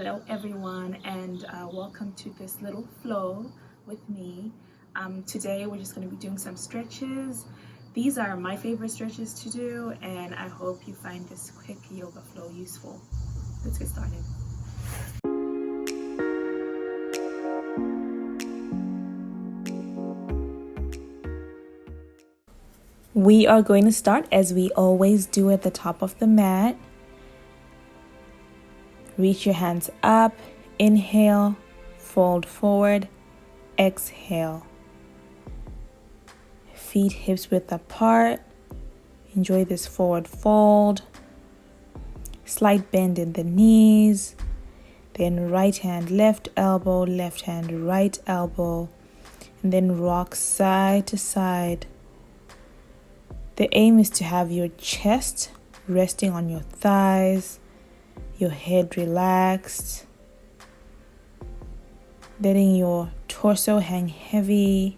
Hello everyone, and welcome to this little flow with me. Today we're just going to be doing some stretches. These are my favorite stretches to do, and I hope you find this quick yoga flow useful. Let's get started. We are going to start as we always do at the top of the mat. Reach your hands up, inhale, fold forward, exhale. Feet hips width apart. Enjoy this forward fold. Slight bend in the knees. Then right hand, left elbow, left hand, right elbow. And then rock side to side. The aim is to have your chest resting on your thighs, your head relaxed, letting your torso hang heavy.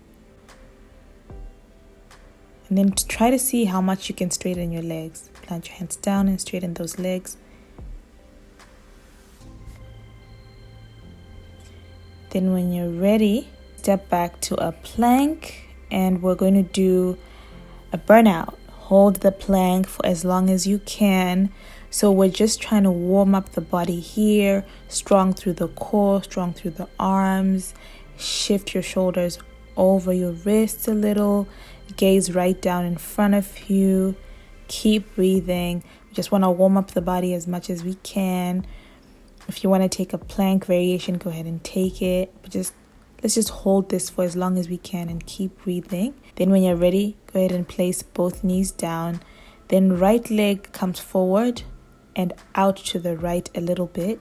And then try to see how much you can straighten your legs. Plant your hands down and straighten those legs. Then when you're ready, step back to a plank, and we're going to do a burnout. Hold the plank for as long as you can. So we're just trying to warm up the body here, strong through the core, strong through the arms. Shift your shoulders over your wrists a little. Gaze right down in front of you. Keep breathing. We just want to warm up the body as much as we can. If you want to take a plank variation, go ahead and take it. But let's just hold this for as long as we can and keep breathing. Then when you're ready, go ahead and place both knees down. Then right leg comes forward and out to the right a little bit.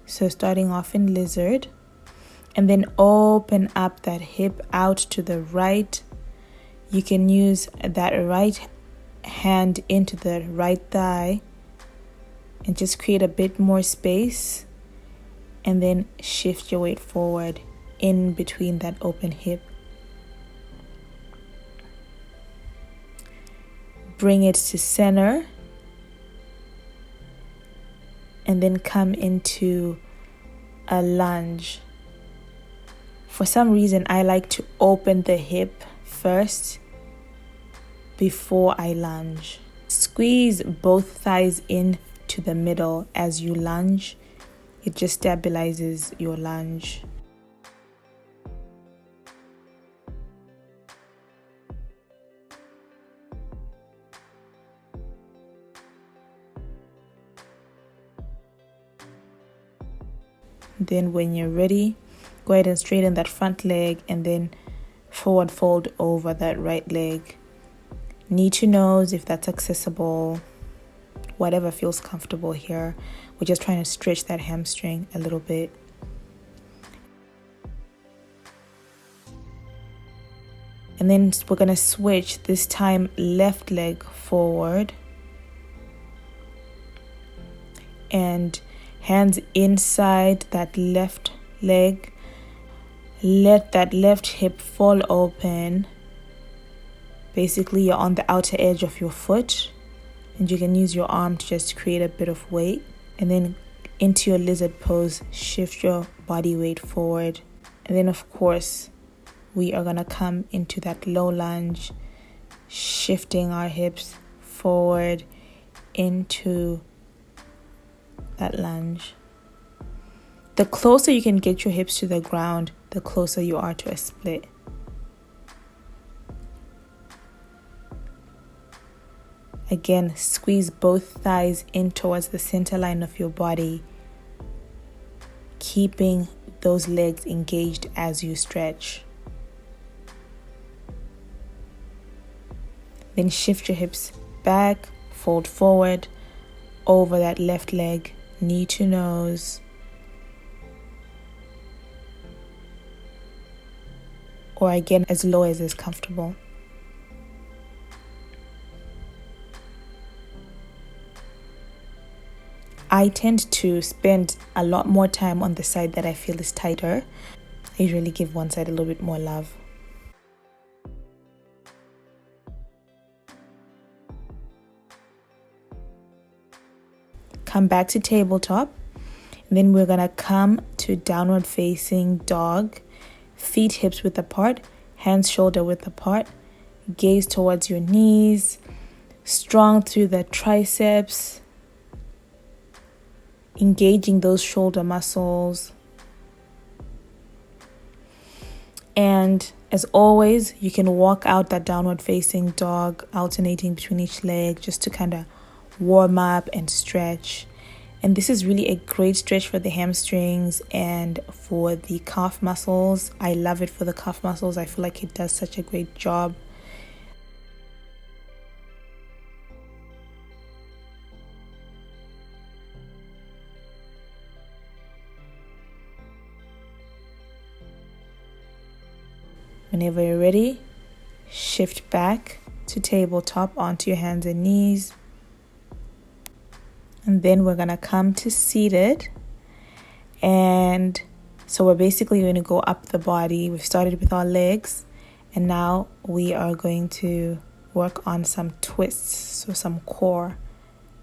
So starting off in lizard. And then open up that hip out to the right. You can use that right hand into the right thigh and just create a bit more space. And then shift your weight forward in between that open hip. Bring it to center. And then come into a lunge. For some reason, I like to open the hip first before I lunge. Squeeze both thighs in to the middle as you lunge. It just stabilizes your lunge. Then when you're ready, go ahead and straighten that front leg and then forward fold over that right leg. Knee to nose if that's accessible. Whatever feels comfortable here. We're just trying to stretch that hamstring a little bit. And then we're going to switch, this time left leg forward. And hands inside that left leg. Let that left hip fall open. Basically, you're on the outer edge of your foot. And you can use your arm to just create a bit of weight. And then into your lizard pose, shift your body weight forward. And then of course, we are going to come into that low lunge, shifting our hips forward into that lunge. The closer you can get your hips to the ground, the closer you are to a split. Again, squeeze both thighs in towards the center line of your body, keeping those legs engaged as you stretch. Then shift your hips back, fold forward over that left leg, knee to nose. Or again, as low as is comfortable. I tend to spend a lot more time on the side that I feel is tighter. I usually give one side a little bit more love. come back to tabletop. And then we're gonna come to downward facing dog, feet hips width apart, hands shoulder width apart, gaze towards your knees, strong through the triceps, engaging those shoulder muscles. And as always, you can walk out that downward facing dog, alternating between each leg just to kind of warm up and stretch. And this is really a great stretch for the hamstrings and for the calf muscles. I love it for the calf muscles. I feel like it does such a great job. Whenever you're ready, shift back to tabletop onto your hands and knees. And then we're going to come to seated. And so we're basically going to go up the body. We've started with our legs. And now we are going to work on some twists. So some core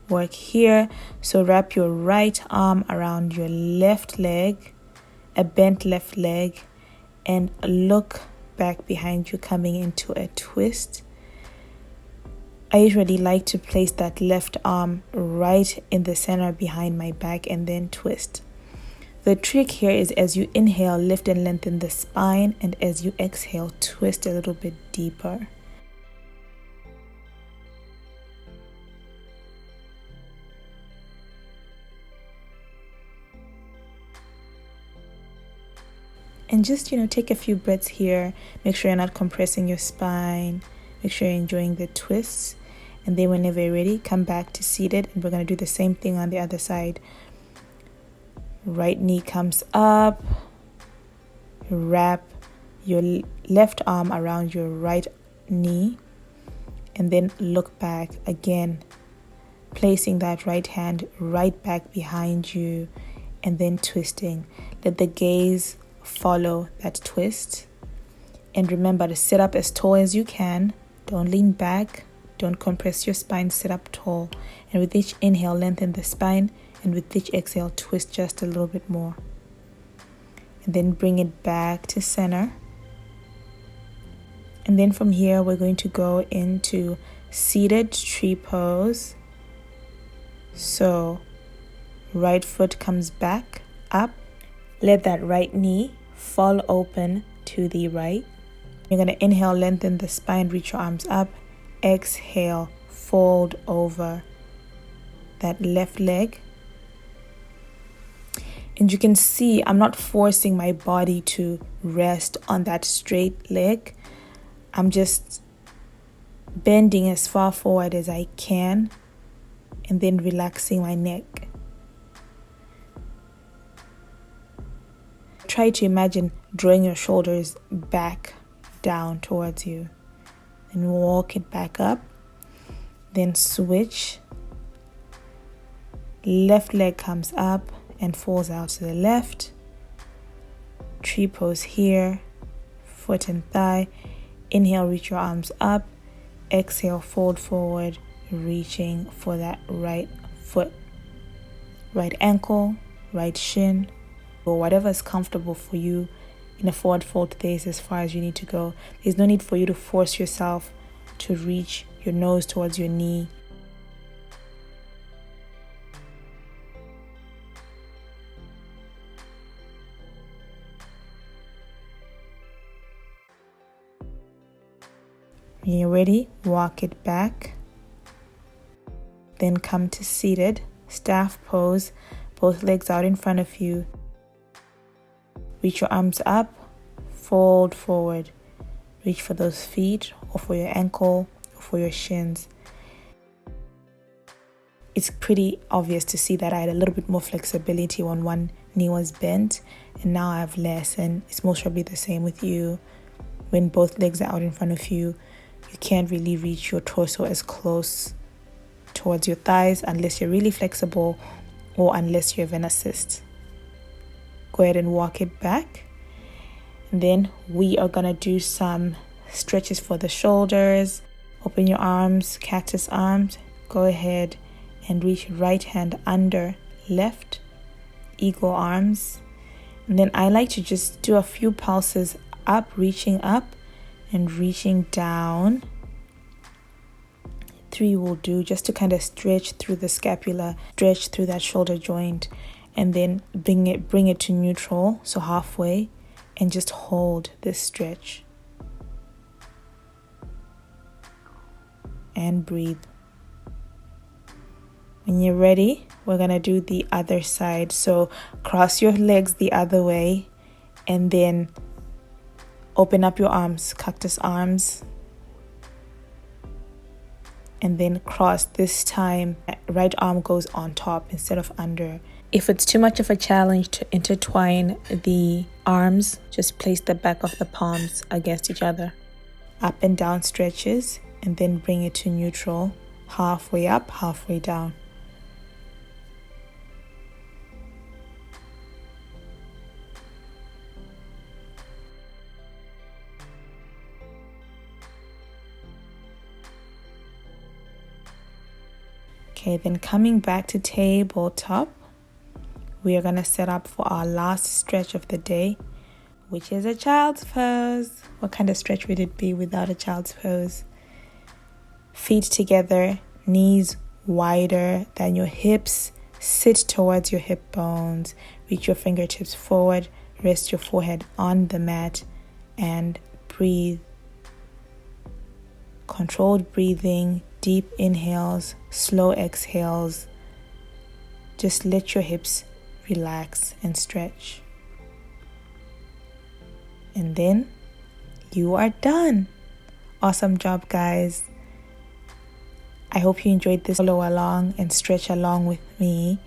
work here. So wrap your right arm around your left leg, a bent left leg, and look back behind you, coming into a twist. I usually like to place that left arm right in the center behind my back and then twist. The trick here is as you inhale, lift and lengthen the spine, and as you exhale, twist a little bit deeper. And just, take a few breaths here. Make sure you're not compressing your spine. Make sure you're enjoying the twists. And then whenever you're ready, come back to seated. And we're going to do the same thing on the other side. Right knee comes up. Wrap your left arm around your right knee. And then look back again. Placing that right hand right back behind you. And then twisting. Let the gaze follow that twist. And remember to sit up as tall as you can. Don't lean back. Don't compress your spine. Sit up tall. And with each inhale, lengthen the spine. And with each exhale, twist just a little bit more. And then bring it back to center. And then from here, we're going to go into seated tree pose. So right foot comes back up. Let that right knee fall open to the right. You're going to inhale, lengthen the spine, reach your arms up. Exhale, fold over that left leg. And you can see I'm not forcing my body to rest on that straight leg. I'm just bending as far forward as I can and then relaxing my neck. Try to imagine drawing your shoulders back down towards you. And walk it back up. Then switch. Left leg comes up and falls out to the left. Tree pose here. Foot and thigh. Inhale, reach your arms up. Exhale, fold forward, reaching for that right foot. Right ankle, right shin, or whatever is comfortable for you. In a forward fold this as far as you need to go. There's no need for you to force yourself to reach your nose towards your knee. When you're ready, walk it back. Then come to seated, staff pose, both legs out in front of you. Reach your arms up, fold forward. Reach for those feet or for your ankle or for your shins. It's pretty obvious to see that I had a little bit more flexibility when one knee was bent and now I have less, and it's most probably the same with you. When both legs are out in front of you, you can't really reach your torso as close towards your thighs unless you're really flexible or unless you have an assist. Go ahead and walk it back. And then we are going to do some stretches for the shoulders. Open your arms, cactus arms. Go ahead and reach right hand under left, eagle arms. And then I like to just do a few pulses up, reaching up and reaching down. 3 will do, just to kind of stretch through the scapula, stretch through that shoulder joint, and then bring it to neutral, so halfway, and just hold this stretch and breathe. When you're ready, we're gonna do the other side. So cross your legs the other way and then open up your arms, cactus arms, and then cross. This time right arm goes on top instead of under. If it's too much of a challenge to intertwine the arms, just place the back of the palms against each other. Up and down stretches, and then bring it to neutral, halfway up, halfway down. Okay, then coming back to tabletop, we are going to set up for our last stretch of the day, which is a child's pose. What kind of stretch would it be without a child's pose? Feet together, knees wider than your hips. Sit towards your hip bones. Reach your fingertips forward. Rest your forehead on the mat and breathe. Controlled breathing, deep inhales, slow exhales. Just let your hips relax and stretch. And then you are done. Awesome job, guys. I hope you enjoyed this. Follow along and stretch along with me.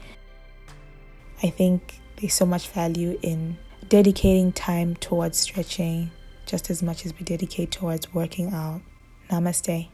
I think there's so much value in dedicating time towards stretching just as much as we dedicate towards working out. Namaste.